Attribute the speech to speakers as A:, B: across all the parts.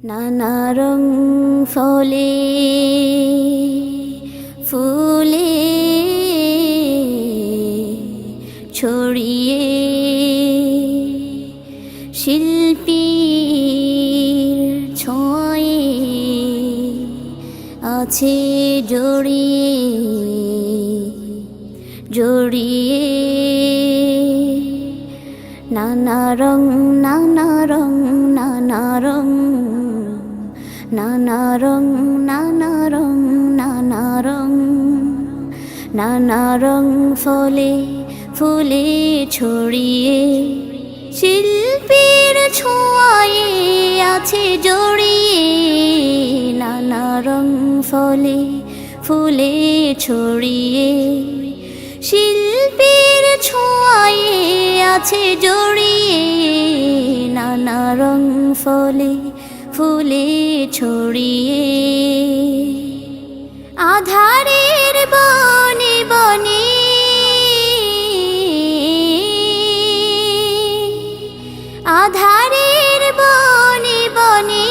A: নানা রং ফলে ফুলে ছড়িয়ে শিল্পীর ছোঁয়ে আছে জড়িয়ে জড়িয়ে নানা রং নানা রং নানা রং নানা রং নানা রং নানা রং নানা রং ফলে ফুলে ছড়িয়ে শিল্পীর ছোঁয়ায় আছে জড়িয়ে নানা রং ফলে ফুলে ছড়িয়ে শিল্পীর ছোঁয়ায় আছে জড়িয়ে নানা রং ফলে ফুলে ছড়িয়ে আধারের বনে বনে আধারের বনে বনে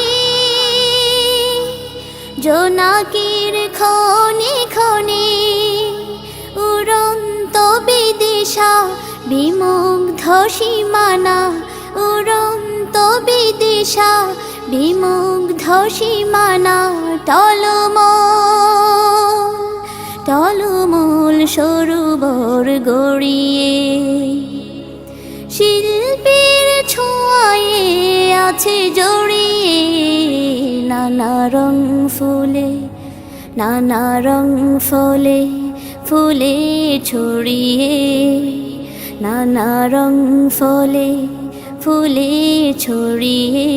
A: জোনাকির খনি খনি উড়ন্ত বিদিশা বিমুগ্ধ সীমানা উড়ন্ত বিদিশা বিমুগ্ধ সীমানা টলমল টলমল সরোবর গড়িয়ে শিল্পীর ছোঁয়ায় আছে জড়িয়ে নানা রং ফুলে নানা রং ফলে ফুলে ছড়িয়ে নানা রং ফলে ফুলে ছড়িয়ে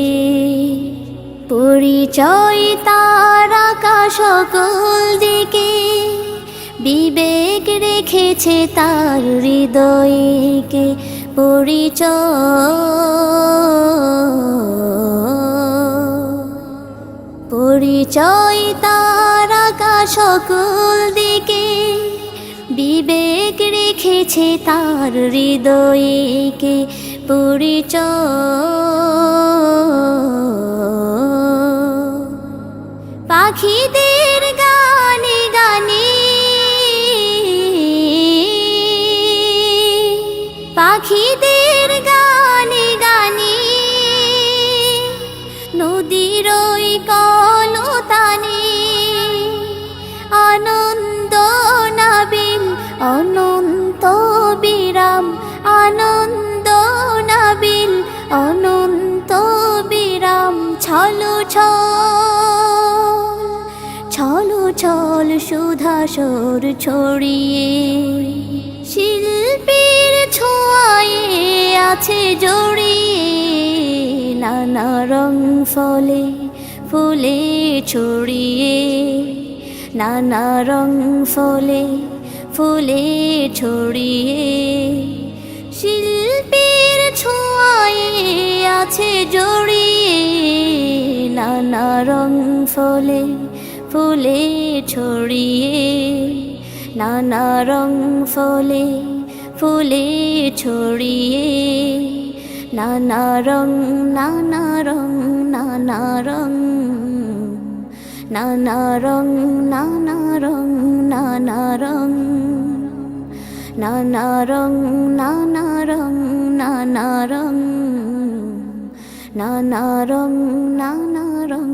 A: পরিচয় তার আকাশ সকল দিকে বিবেক রেখেছে তার হৃদয়কে পরিচয় তার আকাশ সকল দিকে বিবেক রেখেছে তার হৃদয়কে পরিচয় পাখিদের গানে গানে পাখিদের গানে গানে নদীর ওই কলতানে আনন্দ নাবিল অনন্ত বিরাম আনন্দ নাবিল অনন্ত বিরাম ছলো ছল ছলো ছল সুধাসর ছড়িয়ে শিল্পীর ছোঁয়ায় আছে জড়িয়ে নানা রং ফলে ফুলে ছড়িয়ে নানা রং ফলে ফুলে ছড়িয়ে শিল্পীর ছোঁয়ায় আছে জড়িয়ে নানা রং ফলে ফুলে ছড়িয়ে নানা রং ফলে ফুলে ছড়িয়ে নানা রং নানা রং নানা রং নানা রং নানা রং নানা রং নানা রং নানা রং নানা রং নানা রং নানা রং